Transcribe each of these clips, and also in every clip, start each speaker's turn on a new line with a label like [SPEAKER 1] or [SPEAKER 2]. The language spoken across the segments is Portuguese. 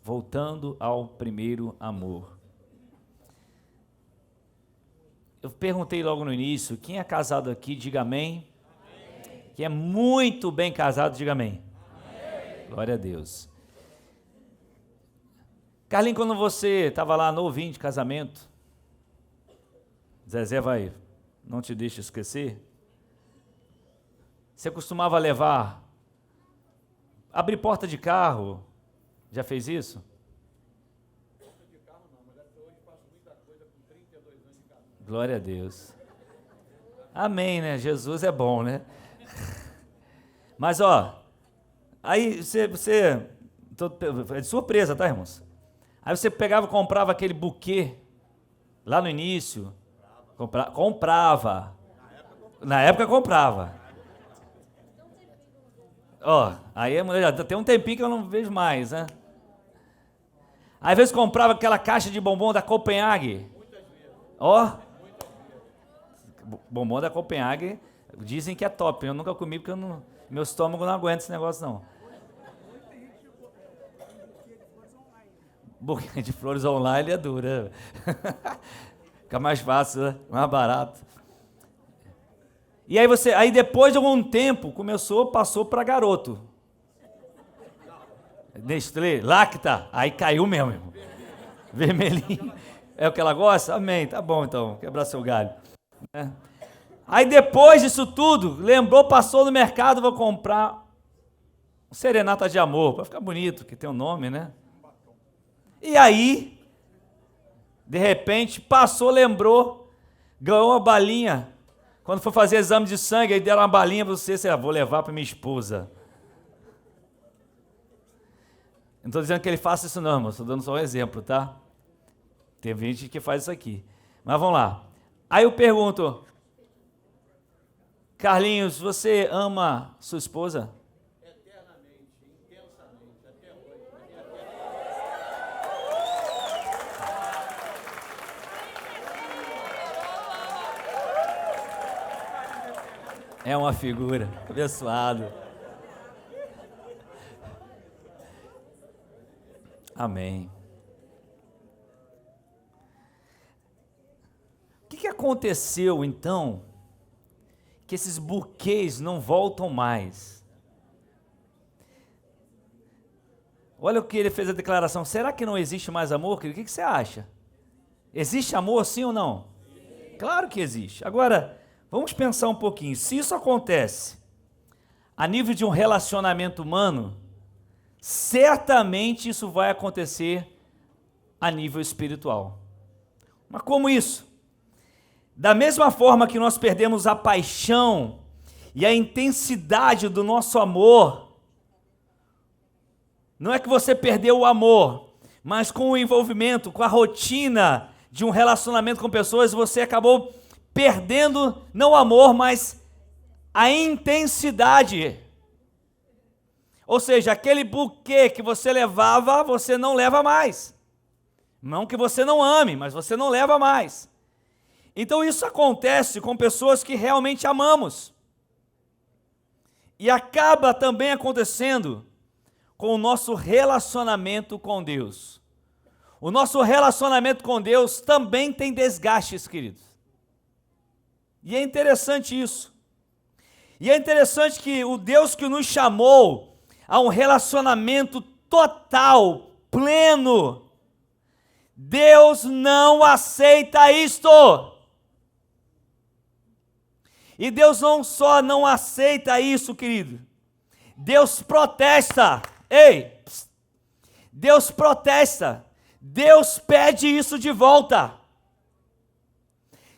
[SPEAKER 1] voltando ao primeiro amor. Eu perguntei logo no início, quem é casado aqui, diga amém. Amém. Quem é muito bem casado, diga amém. Amém. Glória a Deus. Carlinhos, quando você estava lá novinho de casamento, Zezé não te deixa esquecer, você costumava abrir porta de carro, já fez isso? Porta de carro não, mas até hoje faço muita coisa com 32 anos de casa. Glória a Deus. Amém, né? Jesus é bom, né? Mas aí você é de surpresa, tá, irmãos? Aí você pegava e comprava aquele buquê, lá no início, comprava. Na época comprava. Aí a mulher já tem um tempinho que eu não vejo mais, né? Às vezes comprava aquela caixa de bombom da Copenhague. Bombom da Copenhague, dizem que é top. Eu nunca comi porque meu estômago não aguenta esse negócio, não. Buquê de flores online é dura. Fica mais fácil, né? Mais barato. E aí depois de algum tempo, passou para garoto. Nestlé, Lacta, aí caiu mesmo, irmão. Vermelhinho. É o que ela gosta? Amém, tá bom então, quebrar seu galho. Aí depois disso tudo, lembrou, passou no mercado, vou comprar um serenata de amor, para ficar bonito, que tem um nome, né? E aí, de repente, passou, lembrou, ganhou uma balinha. Quando for fazer exame de sangue, aí deram uma balinha para você, vou levar para minha esposa. Não estou dizendo que ele faça isso não, mas estou dando só um exemplo, tá? Tem gente que faz isso aqui. Mas vamos lá. Aí eu pergunto, Carlinhos, você ama sua esposa?
[SPEAKER 2] Eternamente, intensamente, até hoje.
[SPEAKER 1] É uma figura, abençoado. Amém. O que aconteceu então que esses buquês não voltam mais? Olha o que ele fez a declaração. Será que não existe mais amor, querido? O que você acha? Existe amor, sim ou não? Sim. Claro que existe. Agora, vamos pensar um pouquinho. Se isso acontece a nível de um relacionamento humano, certamente isso vai acontecer a nível espiritual. Mas como isso? Da mesma forma que nós perdemos a paixão e a intensidade do nosso amor, não é que você perdeu o amor, mas com o envolvimento, com a rotina de um relacionamento com pessoas, você acabou perdendo não o amor, mas a intensidade. Ou seja, aquele buquê que você levava, você não leva mais. Não que você não ame, mas você não leva mais. Então isso acontece com pessoas que realmente amamos. E acaba também acontecendo com o nosso relacionamento com Deus. O nosso relacionamento com Deus também tem desgastes, queridos. E é interessante isso. E é interessante que o Deus que nos chamou a um relacionamento total, pleno, Deus não aceita isto. E Deus não só não aceita isso, querido. Deus protesta. Ei! Deus protesta. Deus pede isso de volta.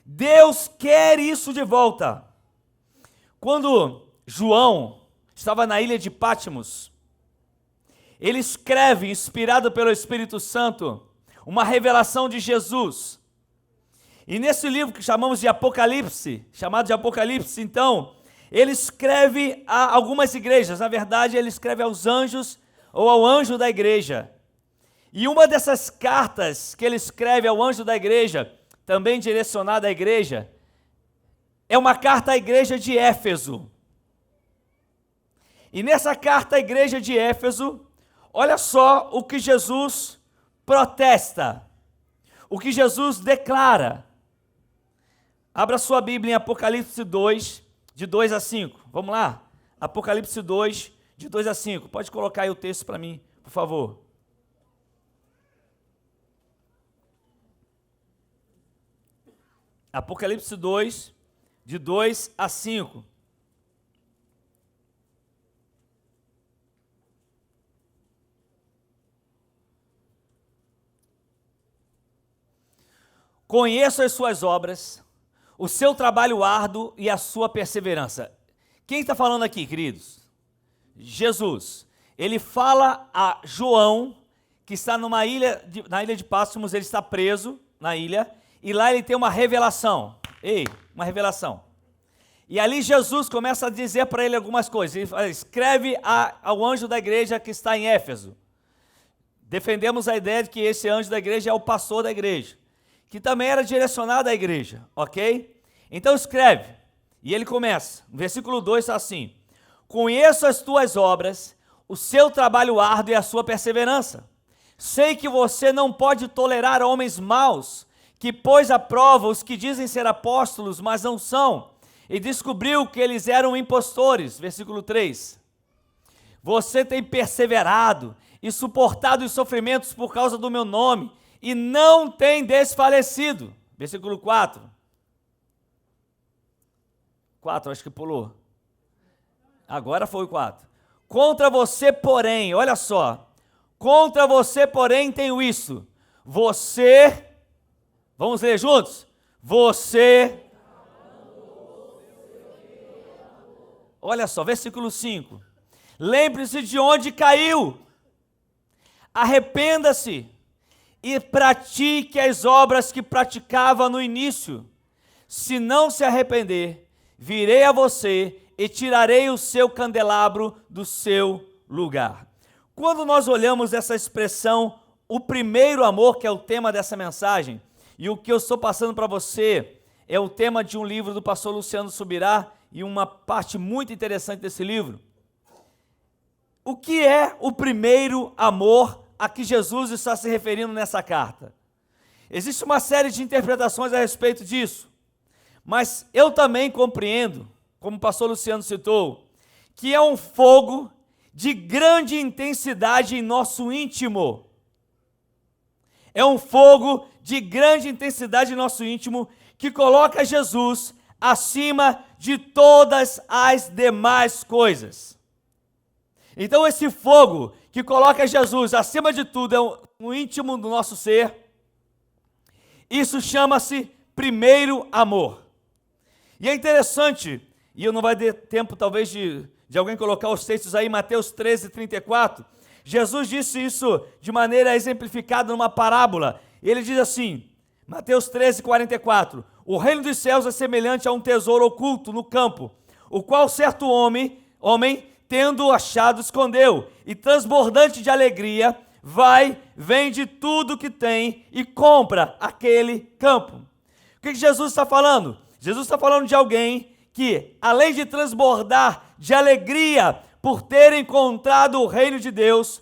[SPEAKER 1] Deus quer isso de volta. Quando João estava na ilha de Patmos, ele escreve, inspirado pelo Espírito Santo, uma revelação de Jesus. E nesse livro que chamamos de Apocalipse, chamado de Apocalipse, então, ele escreve a algumas igrejas. Na verdade, ele escreve aos anjos ou ao anjo da igreja. E uma dessas cartas que ele escreve ao anjo da igreja, também direcionada à igreja, é uma carta à igreja de Éfeso. E nessa carta à igreja de Éfeso, Olha só o que Jesus protesta, o que Jesus declara. Abra sua Bíblia em Apocalipse 2, de 2 a 5. Vamos lá? Apocalipse 2, de 2 a 5. Pode colocar aí o texto para mim, por favor. Apocalipse 2, de 2 a 5. Conheço as suas obras, o seu trabalho árduo e a sua perseverança. Quem está falando aqui, queridos? Jesus. Ele fala a João, que está na ilha de Patmos, ele está preso na ilha, e lá ele tem uma revelação. Uma revelação. E ali Jesus começa a dizer para ele algumas coisas. Ele fala, escreve ao anjo da igreja que está em Éfeso. Defendemos a ideia de que esse anjo da igreja é o pastor da igreja, que também era direcionado à igreja, ok? Então escreve, e ele começa, no versículo 2 está assim: conheço as tuas obras, o seu trabalho árduo e a sua perseverança. Sei que você não pode tolerar homens maus, que pôs à prova os que dizem ser apóstolos, mas não são, e descobriu que eles eram impostores. Versículo 3. Você tem perseverado e suportado os sofrimentos por causa do meu nome, e não tem desfalecido. Versículo 4. 4, acho que pulou. Agora foi o 4. Contra você, porém, olha só. Contra você, porém, tenho isso. Você, vamos ler juntos? Você, olha só, versículo 5. Lembre-se de onde caiu. Arrependa-se e pratique as obras que praticava no início. Se não se arrepender, virei a você e tirarei o seu candelabro do seu lugar. Quando nós olhamos essa expressão, o primeiro amor, que é o tema dessa mensagem, e o que eu estou passando para você é o tema de um livro do pastor Luciano Subirá, e uma parte muito interessante desse livro. O que é o primeiro amor a que Jesus está se referindo nessa carta? Existe uma série de interpretações a respeito disso, mas eu também compreendo, como o pastor Luciano citou, que é um fogo de grande intensidade em nosso íntimo. É um fogo de grande intensidade em nosso íntimo que coloca Jesus acima de todas as demais coisas. Então esse fogo que coloca Jesus acima de tudo é no íntimo do nosso ser. Isso chama-se primeiro amor. E é interessante, e eu não vai ter tempo talvez de alguém colocar os textos aí, Mateus 13, 34, Jesus disse isso de maneira exemplificada numa parábola. Ele diz assim, Mateus 13, 44, o reino dos céus é semelhante a um tesouro oculto no campo, o qual certo homem tendo achado, escondeu, e transbordante de alegria, vende tudo que tem e compra aquele campo. O que Jesus está falando? Jesus está falando de alguém que, além de transbordar de alegria por ter encontrado o reino de Deus,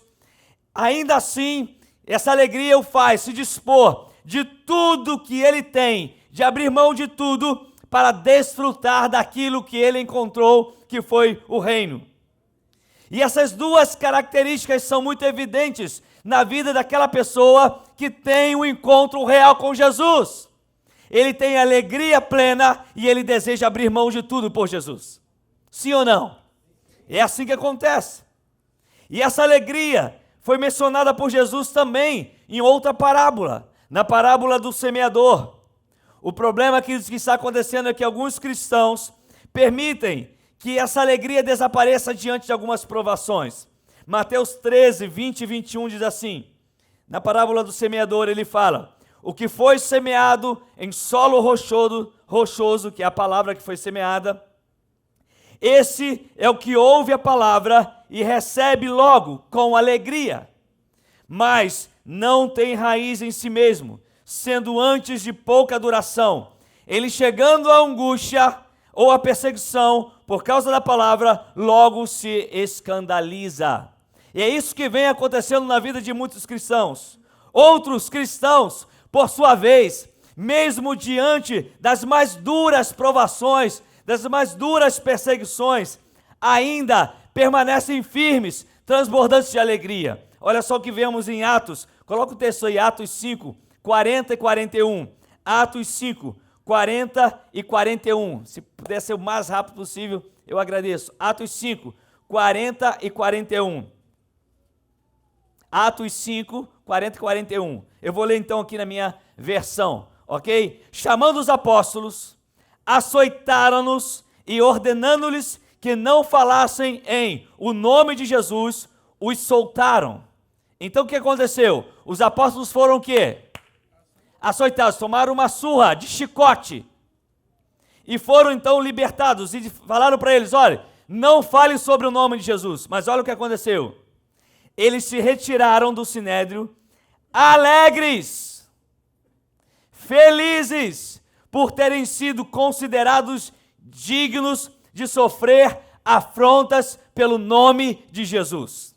[SPEAKER 1] ainda assim, essa alegria o faz se dispor de tudo que ele tem, de abrir mão de tudo para desfrutar daquilo que ele encontrou, que foi o reino. E essas duas características são muito evidentes na vida daquela pessoa que tem um encontro real com Jesus. Ele tem alegria plena e ele deseja abrir mão de tudo por Jesus. Sim ou não? É assim que acontece. E essa alegria foi mencionada por Jesus também em outra parábola, na parábola do semeador. O problema que está acontecendo é que alguns cristãos permitem que essa alegria desapareça diante de algumas provações. Mateus 13, 20 e 21 diz assim, na parábola do semeador ele fala, o que foi semeado em solo rochoso, que é a palavra que foi semeada, esse é o que ouve a palavra e recebe logo com alegria, mas não tem raiz em si mesmo, sendo antes de pouca duração. Ele chegando à angústia ou à perseguição por causa da palavra, logo se escandaliza. E é isso que vem acontecendo na vida de muitos cristãos. Outros cristãos, por sua vez, mesmo diante das mais duras provações, das mais duras perseguições, ainda permanecem firmes, transbordantes de alegria. Olha só o que vemos em Atos, coloca o texto aí, Atos 5, 40 e 41. Atos 5, 40 e 41. Se puder ser o mais rápido possível, eu agradeço. Atos 5, 40 e 41. Atos 5, 40 e 41. Eu vou ler então aqui na minha versão, ok? Chamando os apóstolos, açoitaram-nos e ordenando-lhes que não falassem em o nome de Jesus, os soltaram. Então o que aconteceu? Os apóstolos foram o quê? Açoitados, tomaram uma surra de chicote e foram então libertados e falaram para eles, olha, não falem sobre o nome de Jesus. Mas olha o que aconteceu. Eles se retiraram do sinédrio alegres, felizes por terem sido considerados dignos de sofrer afrontas pelo nome de Jesus.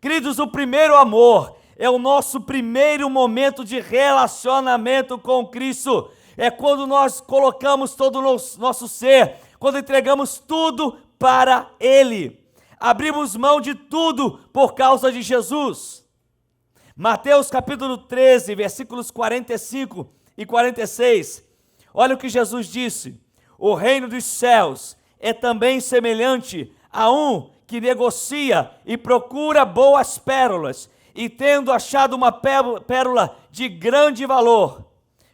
[SPEAKER 1] Queridos, o primeiro amor é o nosso primeiro momento de relacionamento com Cristo. É quando nós colocamos todo o nosso ser, quando entregamos tudo para Ele. Abrimos mão de tudo por causa de Jesus. Mateus capítulo 13, versículos 45 e 46. Olha o que Jesus disse. O reino dos céus é também semelhante a um que negocia e procura boas pérolas, e tendo achado uma pérola de grande valor,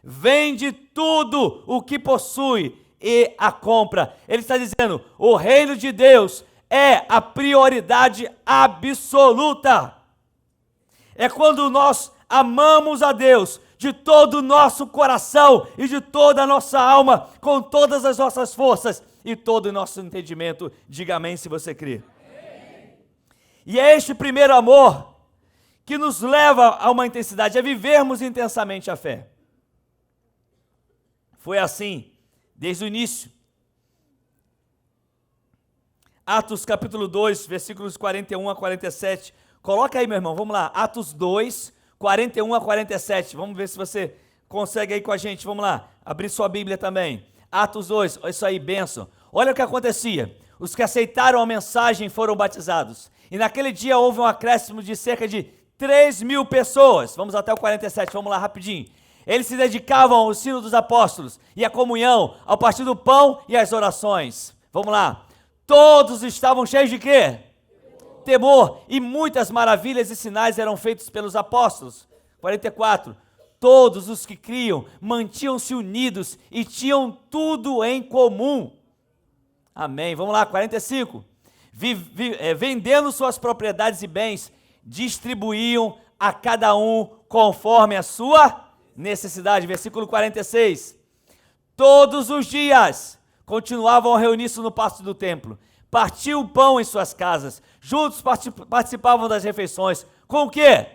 [SPEAKER 1] vende tudo o que possui e a compra. Ele está dizendo, o reino de Deus é a prioridade absoluta. É quando nós amamos a Deus de todo o nosso coração e de toda a nossa alma, com todas as nossas forças e todo o nosso entendimento. Diga amém se você crê. Amém. E é este primeiro amor que nos leva a uma intensidade, a vivermos intensamente a fé. Foi assim desde o início. Atos capítulo 2, versículos 41 a 47. Coloca aí, meu irmão, vamos lá. Atos 2, 41 a 47. Vamos ver se você consegue aí com a gente. Vamos lá, abrir sua Bíblia também. Atos 2, isso aí, bênção. Olha o que acontecia. Os que aceitaram a mensagem foram batizados. E naquele dia houve um acréscimo de cerca de 3.000 pessoas. Vamos até o 47, vamos lá rapidinho. Eles se dedicavam ao ensino dos apóstolos e à comunhão, ao partir do pão e às orações. Vamos lá. Todos estavam cheios de quê? Temor. E muitas maravilhas e sinais eram feitos pelos apóstolos. 44. Todos os que criam mantinham-se unidos e tinham tudo em comum. Amém. Vamos lá, 45. Vendendo suas propriedades e bens, distribuíam a cada um conforme a sua necessidade. Versículo 46. Todos os dias continuavam a reunir-se no pátio do templo, partiam o pão em suas casas, juntos participavam das refeições. Com o quê?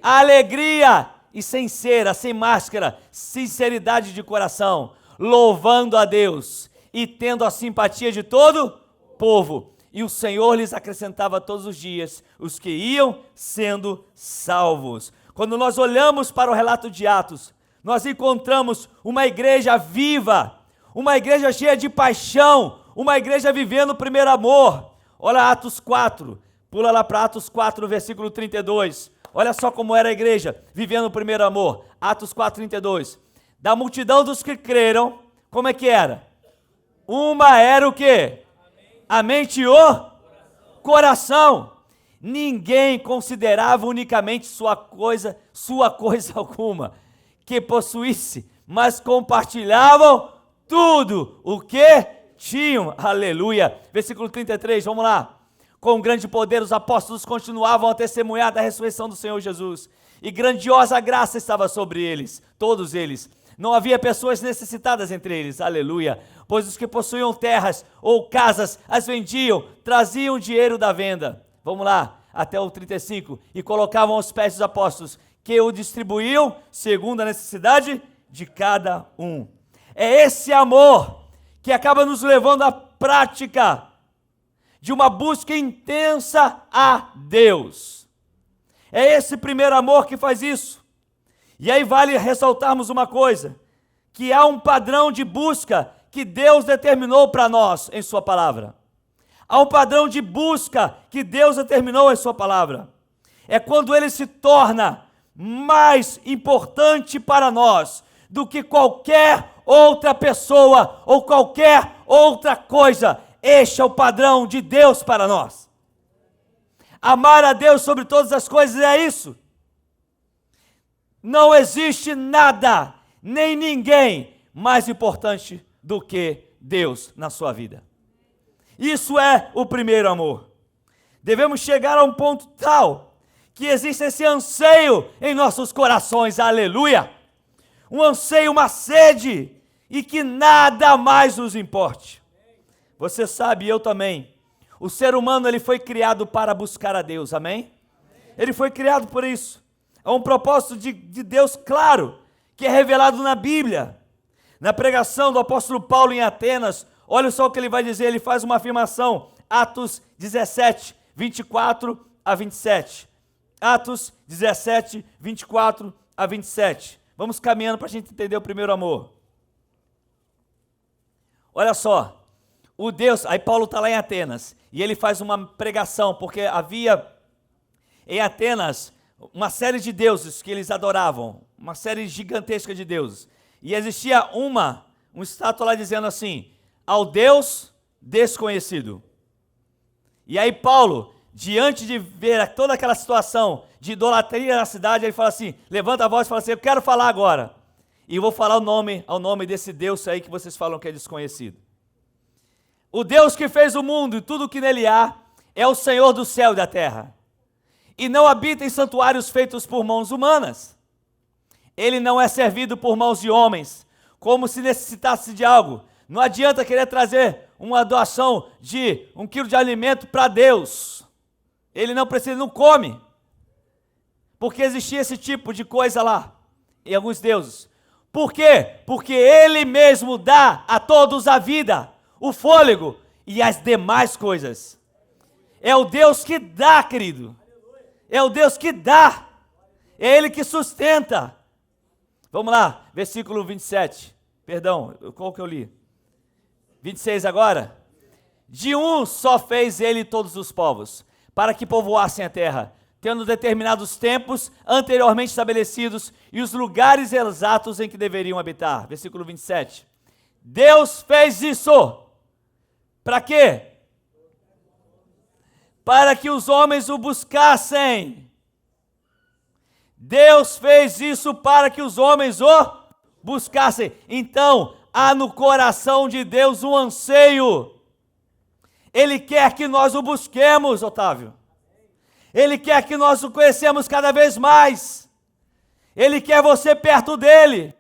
[SPEAKER 1] Alegria e sem cera, sem máscara, sinceridade de coração, louvando a Deus e tendo a simpatia de todo o povo. E o Senhor lhes acrescentava todos os dias os que iam sendo salvos. Quando nós olhamos para o relato de Atos, nós encontramos uma igreja viva, uma igreja cheia de paixão, uma igreja vivendo o primeiro amor. Olha Atos 4, pula lá para Atos 4, versículo 32. Olha só como era a igreja, vivendo o primeiro amor. Atos 4, 32. Da multidão dos que creram, como é que era? Uma era o quê? A mente e o coração. Ninguém considerava unicamente sua coisa alguma que possuísse, mas compartilhavam tudo o que tinham. Aleluia. Versículo 33, vamos lá. Com grande poder os apóstolos continuavam a testemunhar da ressurreição do Senhor Jesus, e grandiosa graça estava sobre eles, todos eles. Não havia pessoas necessitadas entre eles, aleluia, pois os que possuíam terras ou casas as vendiam, traziam dinheiro da venda. Vamos lá, até o 35, e colocavam aos pés dos apóstolos, que o distribuíam segundo a necessidade de cada um. É esse amor que acaba nos levando à prática de uma busca intensa a Deus. É esse primeiro amor que faz isso. E aí vale ressaltarmos uma coisa, que há um padrão de busca que Deus determinou para nós em sua palavra. Há um padrão de busca que Deus determinou em sua palavra. É quando ele se torna mais importante para nós do que qualquer outra pessoa ou qualquer outra coisa. Este é o padrão de Deus para nós. Amar a Deus sobre todas as coisas é isso. Não existe nada, nem ninguém mais importante do que Deus na sua vida. Isso é o primeiro amor. Devemos chegar a um ponto tal que existe esse anseio em nossos corações, aleluia! Um anseio, uma sede, e que nada mais nos importe. Você sabe, eu também, o ser humano ele foi criado para buscar a Deus, amém? Ele foi criado por isso. É um propósito de Deus claro, que é revelado na Bíblia. Na pregação do apóstolo Paulo em Atenas, olha só o que ele vai dizer, ele faz uma afirmação, Atos 17, 24 a 27. Atos 17, 24 a 27. Vamos caminhando para a gente entender o primeiro amor. Olha só, o Deus, aí Paulo está lá em Atenas, e ele faz uma pregação, porque havia em Atenas uma série de deuses que eles adoravam, uma série gigantesca de deuses. E existia uma estátua lá dizendo assim, ao Deus desconhecido. E aí Paulo, diante de ver toda aquela situação de idolatria na cidade, ele fala assim, levanta a voz e fala assim, eu quero falar agora. E eu vou falar ao nome desse Deus aí que vocês falam que é desconhecido. O Deus que fez o mundo e tudo que nele há, é o Senhor do céu e da terra. E não habita em santuários feitos por mãos humanas. Ele não é servido por mãos de homens, como se necessitasse de algo. Não adianta querer trazer uma doação de 1 quilo de alimento para Deus. Ele não precisa, não come. Porque existia esse tipo de coisa lá, em alguns deuses. Por quê? Porque Ele mesmo dá a todos a vida, o fôlego e as demais coisas. É o Deus que dá, querido. É o Deus que dá. É Ele que sustenta. Vamos lá, versículo 27. Perdão, qual que eu li? 26 agora. De um só fez Ele todos os povos, para que povoassem a terra, tendo determinados tempos anteriormente estabelecidos e os lugares exatos em que deveriam habitar. Versículo 27. Deus fez isso. Para quê? Para que os homens o buscassem. Deus fez isso para que os homens o buscassem. Então, há no coração de Deus um anseio. Ele quer que nós o busquemos, Otávio. Ele quer que nós o conhecemos cada vez mais. Ele quer você perto dele.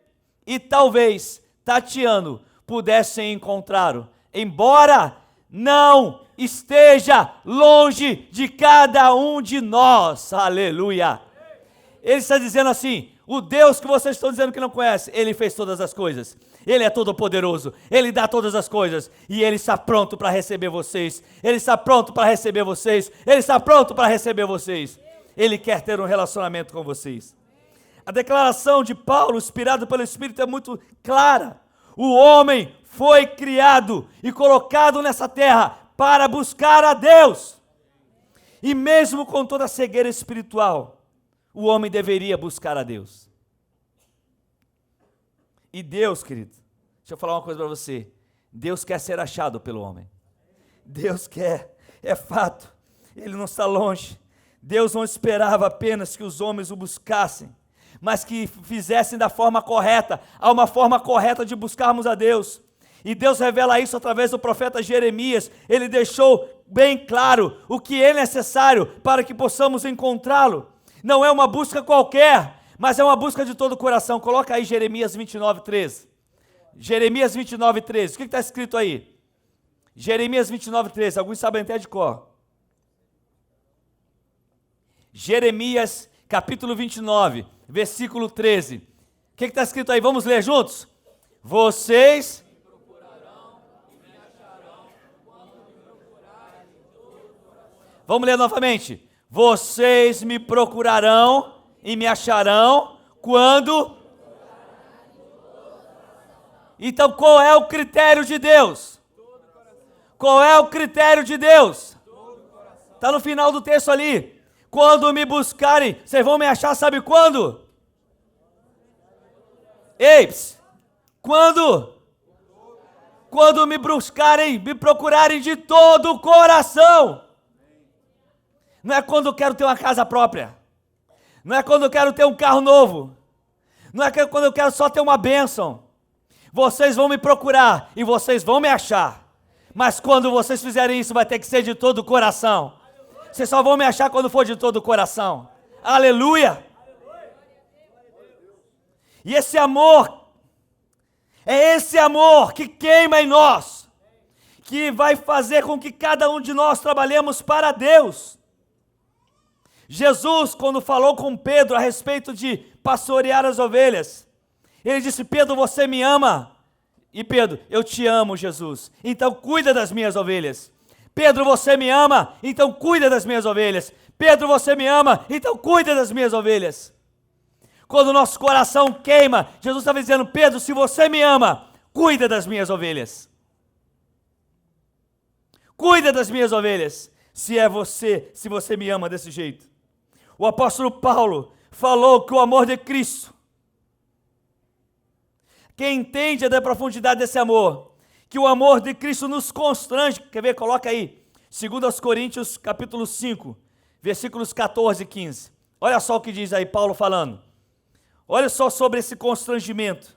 [SPEAKER 1] E talvez, tateando, pudessem encontrá-lo. Embora não esteja longe de cada um de nós. Aleluia. Ele está dizendo assim, o Deus que vocês estão dizendo que não conhece, Ele fez todas as coisas. Ele é todo poderoso, Ele dá todas as coisas, e Ele está pronto para receber vocês, Ele está pronto para receber vocês, Ele está pronto para receber vocês, Ele quer ter um relacionamento com vocês. A declaração de Paulo, inspirada pelo Espírito, é muito clara. O homem foi criado e colocado nessa terra para buscar a Deus, e mesmo com toda a cegueira espiritual, o homem deveria buscar a Deus. E Deus, querido, deixa eu falar uma coisa para você. Deus quer ser achado pelo homem. Deus quer, é fato. Ele não está longe. Deus não esperava apenas que os homens o buscassem, mas que fizessem da forma correta. Há uma forma correta de buscarmos a Deus. E Deus revela isso através do profeta Jeremias. Ele deixou bem claro o que é necessário para que possamos encontrá-lo. Não é uma busca qualquer, mas é uma busca de todo o coração. Coloca aí Jeremias 29, 13. Jeremias 29, 13. O que está escrito aí? Jeremias 29, 13. Alguns sabem até de cor. Jeremias, capítulo 29, versículo 13. O que está escrito aí? Vamos ler juntos? Vocês Vamos ler novamente. Vocês me procurarão e me acharão quando... Então, qual é o critério de Deus? Qual é o critério de Deus? Está no final do texto ali. Quando me buscarem, vocês vão me achar, sabe quando? Ei, quando? Quando me buscarem, me procurarem de todo o coração. Não é quando eu quero ter uma casa própria. Não é quando eu quero ter um carro novo. Não é quando eu quero só ter uma bênção. Vocês vão me procurar e vocês vão me achar. Mas quando vocês fizerem isso, vai ter que ser de todo o coração. Vocês só vão me achar quando for de todo o coração. Aleluia! E esse amor, é esse amor que queima em nós, que vai fazer com que cada um de nós trabalhemos para Deus. Jesus, quando falou com Pedro a respeito de pastorear as ovelhas, ele disse: Pedro, você me ama? E Pedro: eu te amo, Jesus, então cuida das minhas ovelhas. Pedro, você me ama? Então cuida das minhas ovelhas. Pedro, você me ama? Então cuida das minhas ovelhas. Quando o nosso coração queima, Jesus estava dizendo: Pedro, se você me ama, cuida das minhas ovelhas. Cuida das minhas ovelhas, se você me ama desse jeito. O apóstolo Paulo falou que o amor de Cristo, quem entende a profundidade desse amor, que o amor de Cristo nos constrange. Quer ver? Coloca aí, 2 Coríntios capítulo 5, versículos 14 e 15. Olha só o que diz aí Paulo falando. Olha só sobre esse constrangimento.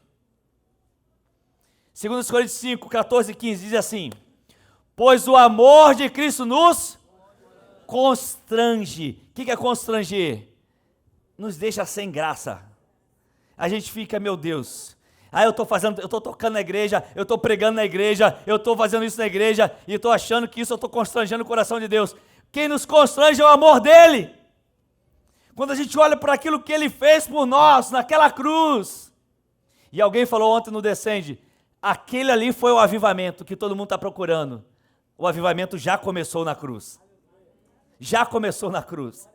[SPEAKER 1] 2 Coríntios 5, 14 e 15 diz assim: pois o amor de Cristo nos constrange. O que é constranger? Nos deixa sem graça. A gente fica, meu Deus, eu estou tocando na igreja, eu estou pregando na igreja, eu estou fazendo isso na igreja, e estou achando que isso eu estou constrangendo o coração de Deus. Quem nos constrange é o amor dele. Quando a gente olha para aquilo que ele fez por nós, naquela cruz. E alguém falou ontem no Descende, aquele ali foi o avivamento que todo mundo está procurando. O avivamento já começou na cruz. Já começou na cruz.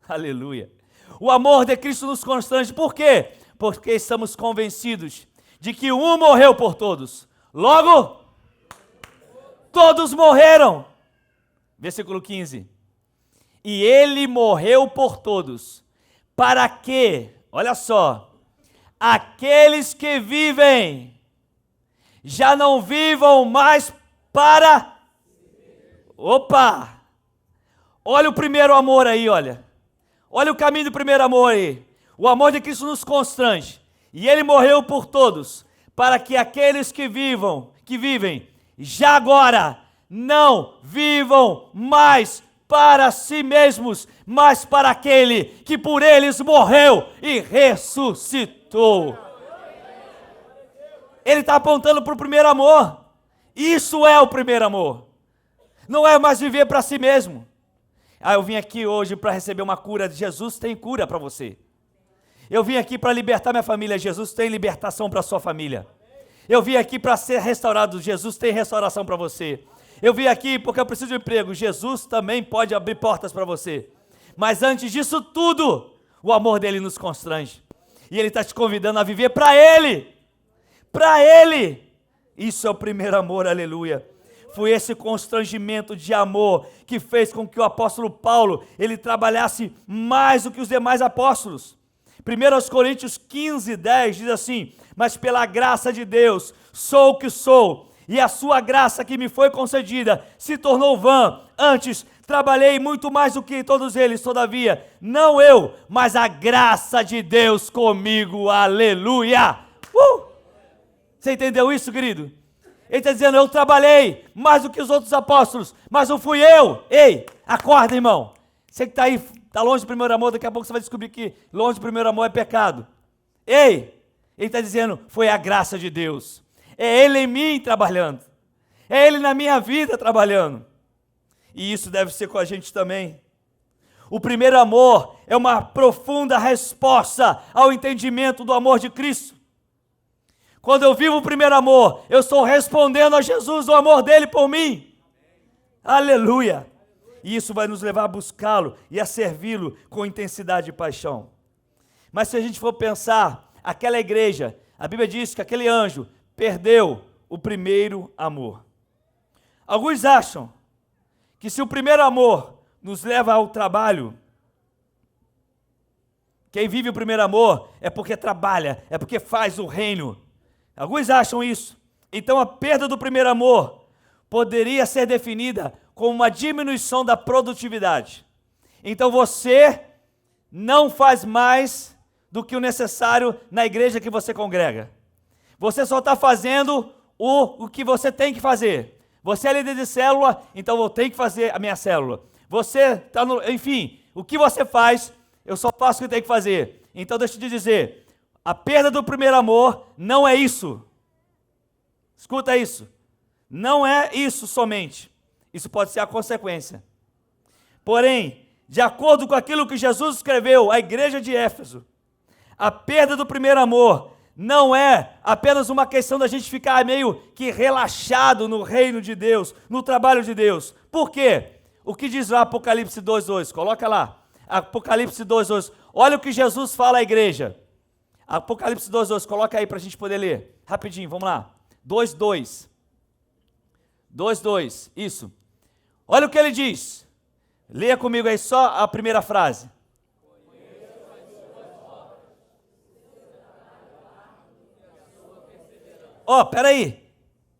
[SPEAKER 1] Aleluia. O amor de Cristo nos constrange. Por quê? Porque estamos convencidos de que um morreu por todos. Logo, todos morreram. Versículo 15. E ele morreu por todos, para que, olha só, aqueles que vivem já não vivam mais para... Opa! Olha o primeiro amor aí, olha. Olha o caminho do primeiro amor aí. O amor de Cristo nos constrange. E ele morreu por todos, para que aqueles que vivem, já agora, não vivam mais para si mesmos, mas para aquele que por eles morreu e ressuscitou. Ele está apontando para o primeiro amor. Isso é o primeiro amor. Não é mais viver para si mesmo. Eu vim aqui hoje para receber uma cura. Jesus tem cura para você. Eu vim aqui para libertar minha família. Jesus tem libertação para a sua família. Eu vim aqui para ser restaurado. Jesus tem restauração para você. Eu vim aqui porque eu preciso de emprego. Jesus também pode abrir portas para você. Mas antes disso tudo, o amor dele nos constrange. E ele está te convidando a viver para ele. Para ele. Isso é o primeiro amor, aleluia. Foi esse constrangimento de amor que fez com que o apóstolo Paulo, ele trabalhasse mais do que os demais apóstolos. 1 Coríntios 15, 10 diz assim: mas pela graça de Deus sou o que sou, e a sua graça que me foi concedida se tornou vã. Antes trabalhei muito mais do que todos eles, todavia, não eu, mas a graça de Deus comigo, aleluia. Você entendeu isso, querido? Ele está dizendo: eu trabalhei mais do que os outros apóstolos, mas não fui eu. Ei, acorda, irmão. Você que está aí, está longe do primeiro amor, daqui a pouco você vai descobrir que longe do primeiro amor é pecado. Ei, ele está dizendo: foi a graça de Deus. É Ele em mim trabalhando. É Ele na minha vida trabalhando. E isso deve ser com a gente também. O primeiro amor é uma profunda resposta ao entendimento do amor de Cristo. Quando eu vivo o primeiro amor, eu estou respondendo a Jesus, o amor dele por mim. Aleluia. e isso vai nos levar a buscá-lo e a servi-lo com intensidade e paixão. Mas se a gente for pensar, aquela igreja, a Bíblia diz que aquele anjo perdeu o primeiro amor. Alguns acham que se o primeiro amor nos leva ao trabalho, quem vive o primeiro amor é porque trabalha, é porque faz o reino. Alguns acham isso. Então a perda do primeiro amor poderia ser definida como uma diminuição da produtividade. Então você não faz mais do que o necessário na igreja que você congrega. Você só está fazendo o que você tem que fazer. Você é líder de célula, então eu tenho que fazer a minha célula. Você está enfim, o que você faz, eu só faço o que eu tenho que fazer. Então deixa eu te dizer, a perda do primeiro amor não é isso. Escuta isso. Não é isso somente. Isso pode ser a consequência. Porém, de acordo com aquilo que Jesus escreveu à igreja de Éfeso, a perda do primeiro amor não é apenas uma questão da gente ficar meio que relaxado no reino de Deus, no trabalho de Deus. Por quê? O que diz lá Apocalipse 2:2? Coloca lá. Apocalipse 2:2. Olha o que Jesus fala à igreja. Apocalipse 2:2. Coloca aí para a gente poder ler. Rapidinho, vamos lá. 2:2. 2:2. Isso. Olha o que ele diz. Leia comigo aí só a primeira frase. Peraí.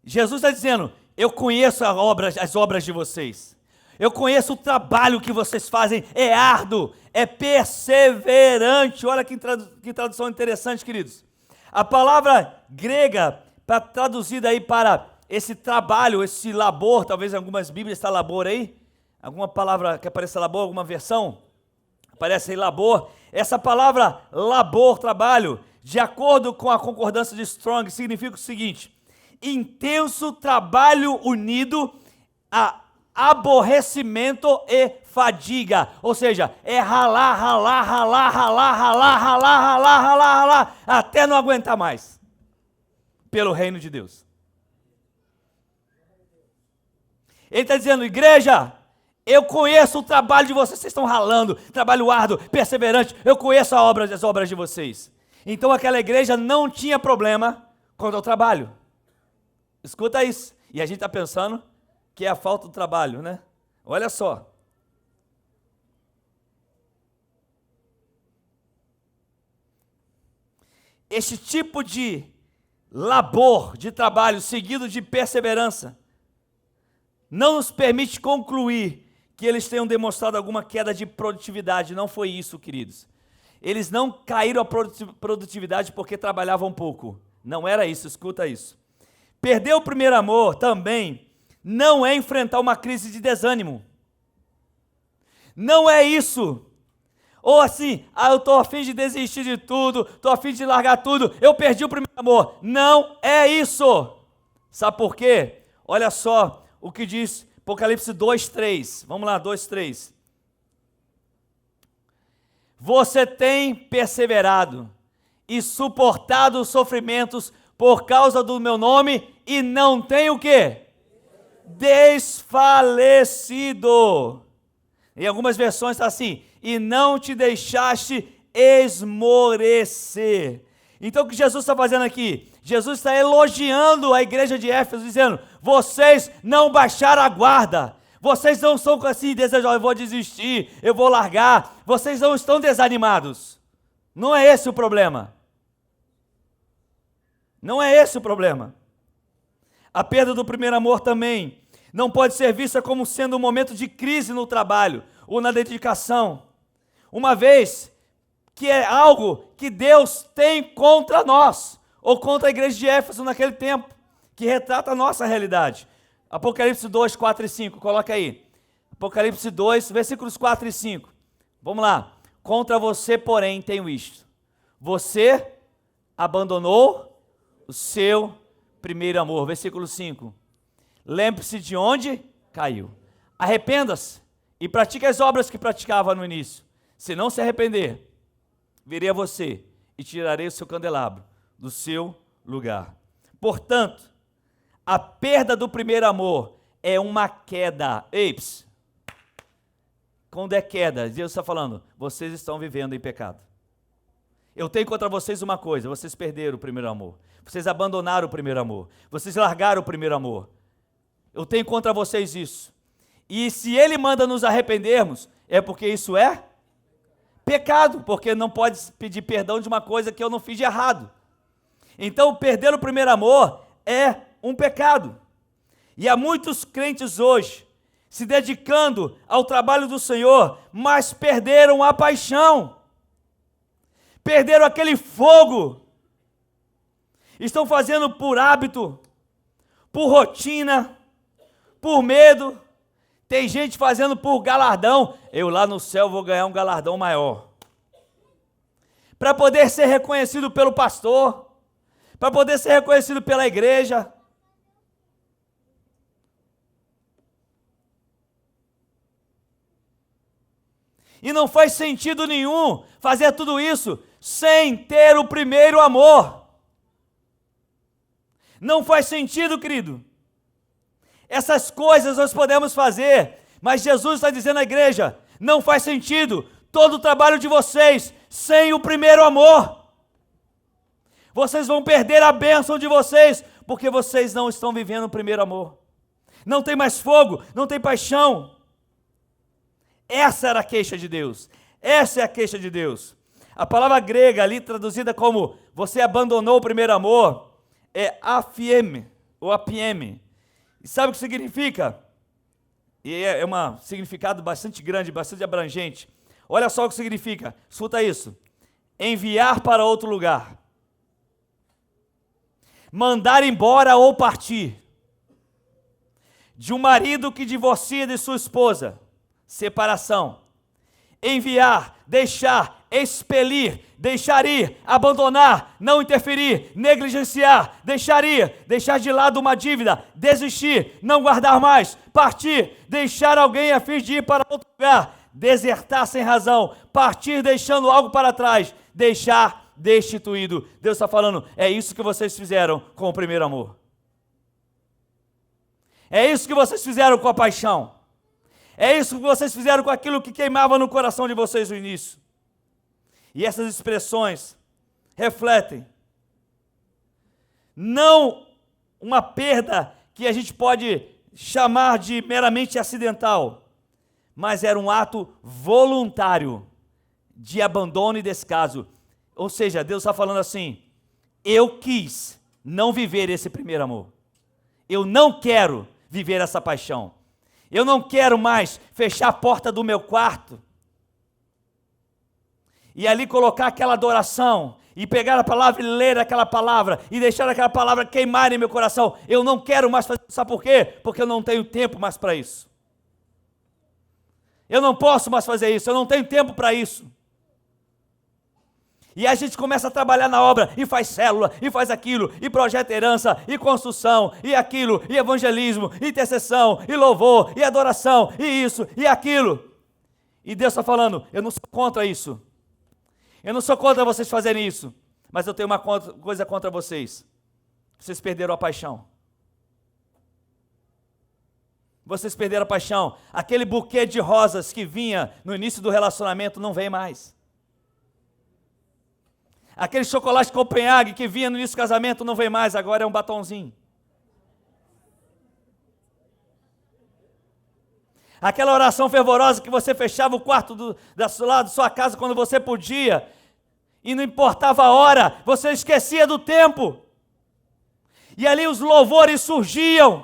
[SPEAKER 1] Jesus está dizendo, eu conheço as obras de vocês. Eu conheço o trabalho que vocês fazem. É árduo, é perseverante. Olha que tradução interessante, queridos. A palavra grega, traduzida aí para esse trabalho, esse labor, talvez em algumas bíblias está labor aí. Alguma palavra que apareça labor, alguma versão? Aparece aí labor. Essa palavra labor, trabalho, de acordo com a concordância de Strong, significa o seguinte: intenso trabalho unido a aborrecimento e fadiga. Ou seja, é ralar, até não aguentar mais. Pelo reino de Deus. Ele está dizendo, igreja, eu conheço o trabalho de vocês estão ralando, trabalho árduo, perseverante, eu conheço as obras de vocês. Então aquela igreja não tinha problema quanto ao trabalho. Escuta isso. E a gente está pensando que é a falta do trabalho, né? Olha só. Este tipo de labor, de trabalho, seguido de perseverança, não nos permite concluir que eles tenham demonstrado alguma queda de produtividade. Não foi isso, queridos. Eles não caíram a produtividade porque trabalhavam pouco. Não era isso, escuta isso. Perder o primeiro amor também não é enfrentar uma crise de desânimo. Não é isso. Ou assim, eu estou a fim de desistir de tudo, estou a fim de largar tudo, eu perdi o primeiro amor. Não é isso. Sabe por quê? Olha só o que diz Apocalipse 2:3. Vamos lá, 2:3. Você tem perseverado e suportado os sofrimentos por causa do meu nome e não tem o quê? Desfalecido. Em algumas versões está assim, e não te deixaste esmorecer. Então o que Jesus está fazendo aqui? Jesus está elogiando a igreja de Éfeso, dizendo, vocês não baixaram a guarda, vocês não são assim desejosos, eu vou desistir, eu vou largar, vocês não estão desanimados. Não é esse o problema. Não é esse o problema. A perda do primeiro amor também não pode ser vista como sendo um momento de crise no trabalho ou na dedicação, uma vez que é algo que Deus tem contra nós, ou contra a igreja de Éfeso naquele tempo, que retrata a nossa realidade. Apocalipse 2, 4 e 5, coloca aí. Apocalipse 2, versículos 4 e 5. Vamos lá. Contra você, porém, tenho isto. Você abandonou o seu primeiro amor. Versículo 5. Lembre-se de onde caiu. Arrependa-se e pratique as obras que praticava no início. Se não se arrepender, virei a você e tirarei o seu candelabro do seu lugar. Portanto, a perda do primeiro amor é uma queda. quando é queda, Deus está falando, vocês estão vivendo em pecado. Eu tenho contra vocês uma coisa, vocês perderam o primeiro amor. Vocês abandonaram o primeiro amor. Vocês largaram o primeiro amor. Eu tenho contra vocês isso. E se Ele manda nos arrependermos, é porque isso é pecado, porque não pode pedir perdão de uma coisa que eu não fiz de errado. Então, perder o primeiro amor é um pecado. E há muitos crentes hoje se dedicando ao trabalho do Senhor, mas perderam a paixão. Perderam aquele fogo. Estão fazendo por hábito, por rotina, por medo. Tem gente fazendo por galardão. Eu lá no céu vou ganhar um galardão maior. Para poder ser reconhecido pelo pastor, para poder ser reconhecido pela igreja. E não faz sentido nenhum fazer tudo isso sem ter o primeiro amor. Não faz sentido, querido. Essas coisas nós podemos fazer, mas Jesus está dizendo à igreja, não faz sentido todo o trabalho de vocês sem o primeiro amor. Vocês vão perder a bênção de vocês, porque vocês não estão vivendo o primeiro amor. Não tem mais fogo, não tem paixão. Essa era a queixa de Deus. Essa é a queixa de Deus. A palavra grega ali traduzida como você abandonou o primeiro amor é afieme, ou apieme. E sabe o que significa? E é um significado bastante grande, bastante abrangente. Olha só o que significa, escuta isso. Enviar para outro lugar. Mandar embora ou partir. De um marido que divorcia de sua esposa. Separação. Enviar, deixar, expelir, deixar ir, abandonar, não interferir, negligenciar, deixar ir, deixar de lado uma dívida, desistir, não guardar mais, partir, deixar alguém a fim de ir para outro lugar, desertar sem razão, partir deixando algo para trás, deixar destituído. Deus está falando, é isso que vocês fizeram com o primeiro amor. É isso que vocês fizeram com a paixão. É isso que vocês fizeram com aquilo que queimava no coração de vocês no início. E essas expressões refletem não uma perda que a gente pode chamar de meramente acidental, mas era um ato voluntário de abandono e descaso. Ou seja, Deus está falando assim, eu quis não viver esse primeiro amor. Eu não quero viver essa paixão. Eu não quero mais fechar a porta do meu quarto e ali colocar aquela adoração e pegar a palavra e ler aquela palavra e deixar aquela palavra queimar em meu coração. Eu não quero mais fazer isso. Sabe por quê? Porque eu não tenho tempo mais para isso. Eu não posso mais fazer isso, eu não tenho tempo para isso. E a gente começa a trabalhar na obra, e faz célula, e faz aquilo, e projeta herança, e construção, e aquilo, e evangelismo, e intercessão, e louvor, e adoração, e isso, e aquilo. E Deus está falando, eu não sou contra isso. Eu não sou contra vocês fazerem isso. Mas eu tenho uma coisa contra vocês. Vocês perderam a paixão. Vocês perderam a paixão. Aquele buquê de rosas que vinha no início do relacionamento não vem mais. Aquele chocolate Copenhague que vinha no início do casamento não vem mais, agora é um batonzinho. Aquela oração fervorosa que você fechava o quarto da sua casa quando você podia, e não importava a hora, você esquecia do tempo. E ali os louvores surgiam.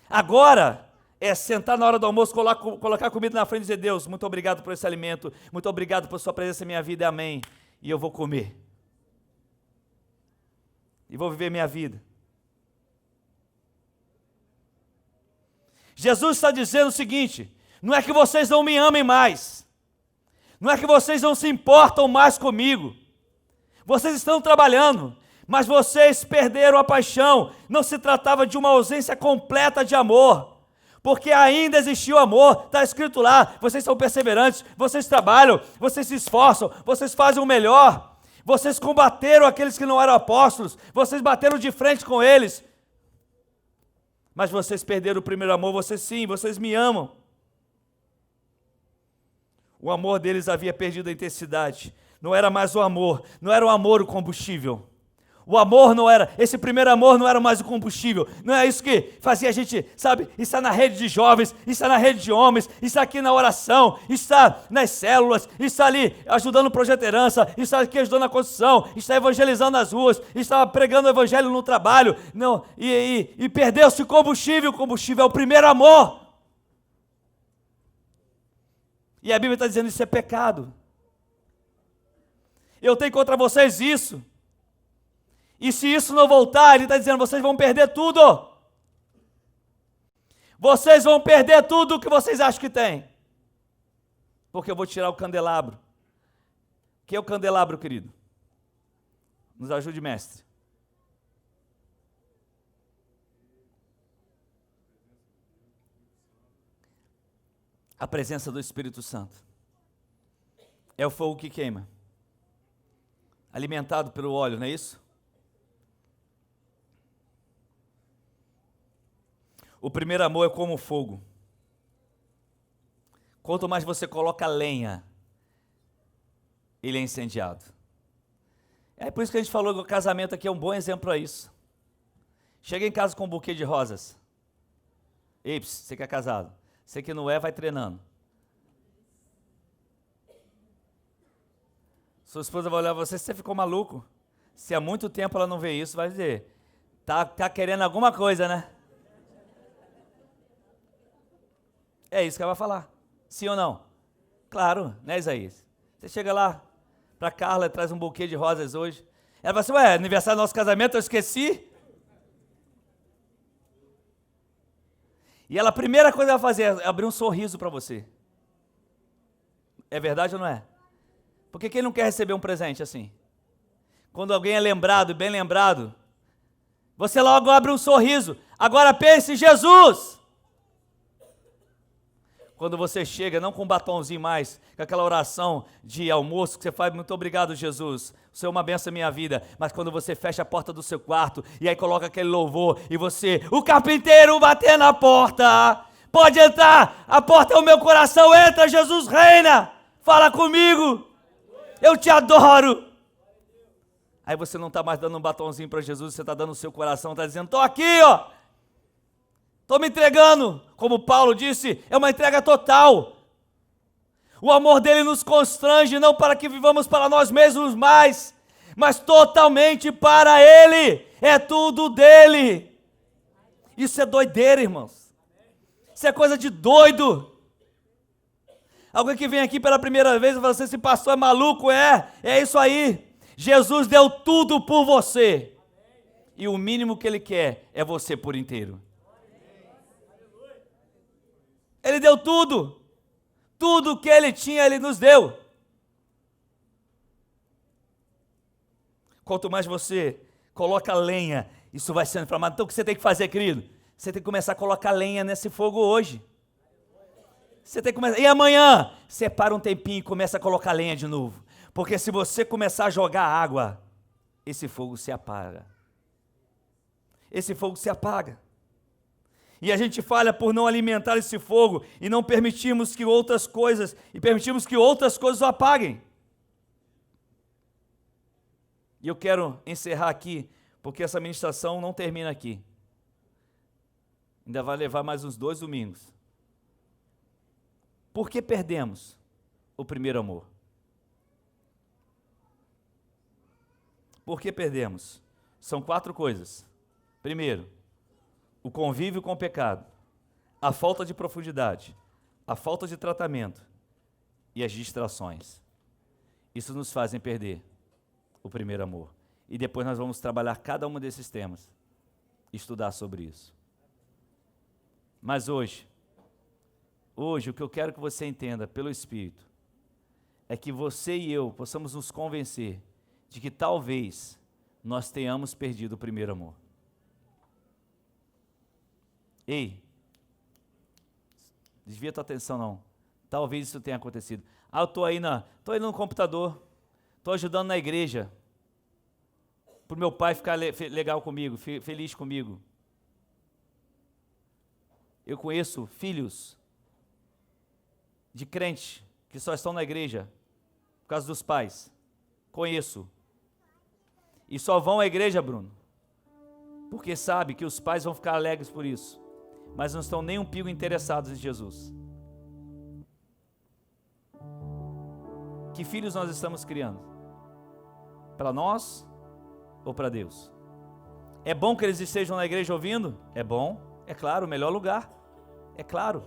[SPEAKER 1] Agora é sentar na hora do almoço, colocar comida na frente e dizer, Deus, muito obrigado por esse alimento, muito obrigado por sua presença em minha vida, amém. E eu vou comer. E vou viver minha vida. Jesus está dizendo o seguinte, não é que vocês não me amem mais, não é que vocês não se importam mais comigo, vocês estão trabalhando, mas vocês perderam a paixão, não se tratava de uma ausência completa de amor, porque ainda existiu amor, está escrito lá, vocês são perseverantes, vocês trabalham, vocês se esforçam, vocês fazem o melhor, vocês combateram aqueles que não eram apóstolos, vocês bateram de frente com eles, mas vocês perderam o primeiro amor. Vocês me amam. O amor deles havia perdido a intensidade. Não era mais o amor, não era o amor o combustível. O amor não era, esse primeiro amor não era mais o combustível. Não é isso que fazia a gente, sabe, estar na rede de jovens, estar na rede de homens, estar aqui na oração, estar nas células, estar ali ajudando o Projeto Herança, estar aqui ajudando a construção, estar evangelizando nas ruas, estar pregando o evangelho no trabalho. Não, e perdeu-se o combustível é o primeiro amor. E a Bíblia está dizendo isso é pecado. Eu tenho contra vocês isso. E se isso não voltar, ele está dizendo, vocês vão perder tudo. Vocês vão perder tudo que vocês acham que tem. Porque eu vou tirar o candelabro. O que é o candelabro, querido? Nos ajude, mestre. A presença do Espírito Santo. É o fogo que queima. Alimentado pelo óleo, não é isso? O primeiro amor é como fogo. Quanto mais você coloca lenha, ele é incendiado. É por isso que a gente falou que o casamento aqui é um bom exemplo para isso. Chega em casa com um buquê de rosas. Ei, você que é casado. Você que não é, vai treinando. Sua esposa vai olhar você ficou maluco. Se há muito tempo ela não vê isso, vai dizer, tá querendo alguma coisa, né? É isso que ela vai falar. Sim ou não? Claro, né, Isaías? Você chega lá para Carla e traz um buquê de rosas hoje. Ela vai assim, aniversário do nosso casamento, eu esqueci. E ela, a primeira coisa que ela vai fazer é abrir um sorriso para você. É verdade ou não é? Porque quem não quer receber um presente assim? Quando alguém é lembrado, bem lembrado, você logo abre um sorriso. Agora pense em Jesus. Quando você chega, não com um batonzinho mais, com aquela oração de almoço que você faz, muito obrigado, Jesus, o Senhor é uma benção na minha vida, mas quando você fecha a porta do seu quarto, e aí coloca aquele louvor, e você, o carpinteiro bater na porta, pode entrar, a porta é o meu coração, entra, Jesus reina, fala comigo, eu te adoro. Aí você não está mais dando um batonzinho para Jesus, você está dando o seu coração, está dizendo, estou aqui, ó. Estou me entregando, como Paulo disse, é uma entrega total. O amor dele nos constrange, não para que vivamos para nós mesmos mais, mas totalmente para ele, é tudo dele. Isso é doideira, irmãos. Isso é coisa de doido. Alguém que vem aqui pela primeira vez e fala assim, esse pastor é maluco, é isso aí. Jesus deu tudo por você. E o mínimo que ele quer é você por inteiro. Ele deu tudo. Tudo que ele tinha, ele nos deu. Quanto mais você coloca lenha, isso vai sendo inflamado. Então o que você tem que fazer, querido? Você tem que começar a colocar lenha nesse fogo hoje. Você tem que começar. E amanhã, separa um tempinho e começa a colocar lenha de novo. Porque se você começar a jogar água, esse fogo se apaga. Esse fogo se apaga. E a gente falha por não alimentar esse fogo e não permitirmos que outras coisas, o apaguem. E eu quero encerrar aqui, porque essa ministração não termina aqui. Ainda vai levar mais uns 2 domingos. Por que perdemos o primeiro amor? Por que perdemos? São 4 coisas. Primeiro, o convívio com o pecado, a falta de profundidade, a falta de tratamento e as distrações. Isso nos fazem perder o primeiro amor. E depois nós vamos trabalhar cada um desses temas, estudar sobre isso. Mas hoje o que eu quero que você entenda pelo Espírito é que você e eu possamos nos convencer de que talvez nós tenhamos perdido o primeiro amor. Ei, desvia tua atenção não, talvez isso tenha acontecido. Eu estou aí no computador, estou ajudando na igreja, para o meu pai ficar legal comigo, feliz comigo. Eu conheço filhos de crente que só estão na igreja por causa dos pais. Conheço. E só vão à igreja, Bruno, porque sabe que os pais vão ficar alegres por isso, mas não estão nem um pingo interessados em Jesus. Que filhos nós estamos criando? Para nós ou para Deus? É bom que eles estejam na igreja ouvindo? É bom, é claro, o melhor lugar, é claro.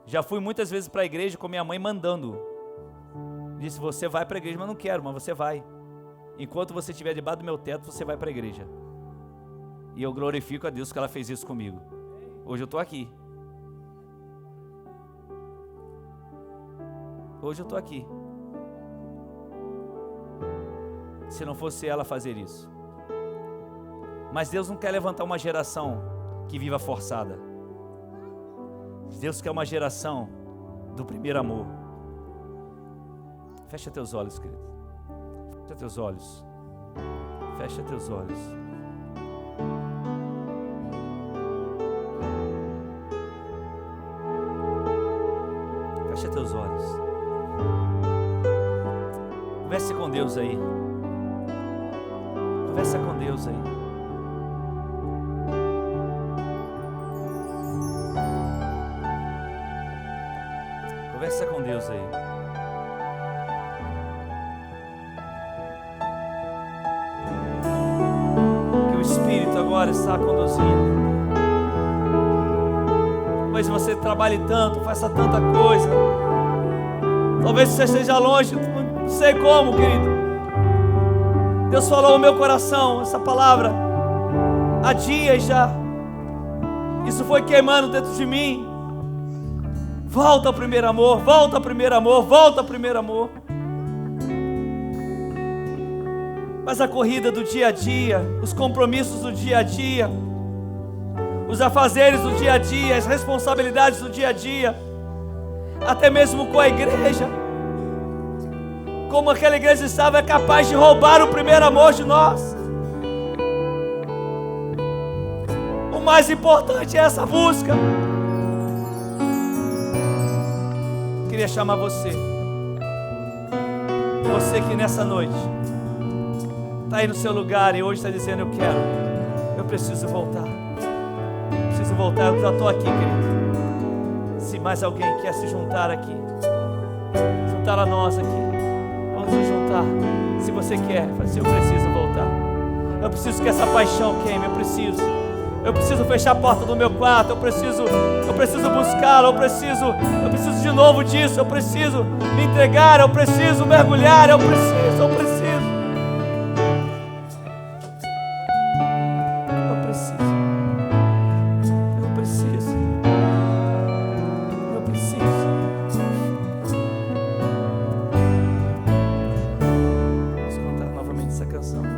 [SPEAKER 1] Já fui muitas vezes para a igreja com minha mãe mandando. Disse, você vai para a igreja, mas não quero, mas você vai. Enquanto você estiver debaixo do meu teto, você vai para a igreja. E eu glorifico a Deus que ela fez isso comigo. Hoje eu estou aqui. Hoje eu estou aqui. Se não fosse ela fazer isso. Mas Deus não quer levantar uma geração que viva forçada. Deus quer uma geração do primeiro amor. Fecha teus olhos, querido. Fecha teus olhos. Fecha teus olhos. Fecha teus olhos. Converse com Deus aí. Conversa com Deus aí. Conversa com Deus aí. Que o Espírito agora está conduzindo. Talvez você trabalhe tanto, faça tanta coisa. Talvez você esteja longe, não sei como, querido. Deus falou no meu coração essa palavra há dias já. Isso foi queimando dentro de mim. Volta ao primeiro amor, volta ao primeiro amor, volta ao primeiro amor. Mas a corrida do dia a dia, os compromissos do dia a dia, os afazeres do dia a dia, as responsabilidades do dia a dia, até mesmo com a igreja, como aquela igreja estava, é capaz de roubar o primeiro amor de nós. O mais importante é essa busca. Queria chamar você que nessa noite está aí no seu lugar e hoje está dizendo, eu preciso voltar, eu já estou aqui, querido. Se mais alguém quer se juntar aqui, juntar a nós aqui, vamos nos juntar. Se você quer, fala assim, eu preciso voltar, eu preciso que essa paixão queime, eu preciso fechar a porta do meu quarto, eu preciso buscá-lo, eu preciso de novo disso, eu preciso me entregar, eu preciso mergulhar, eu preciso. Vamos cantar novamente essa canção.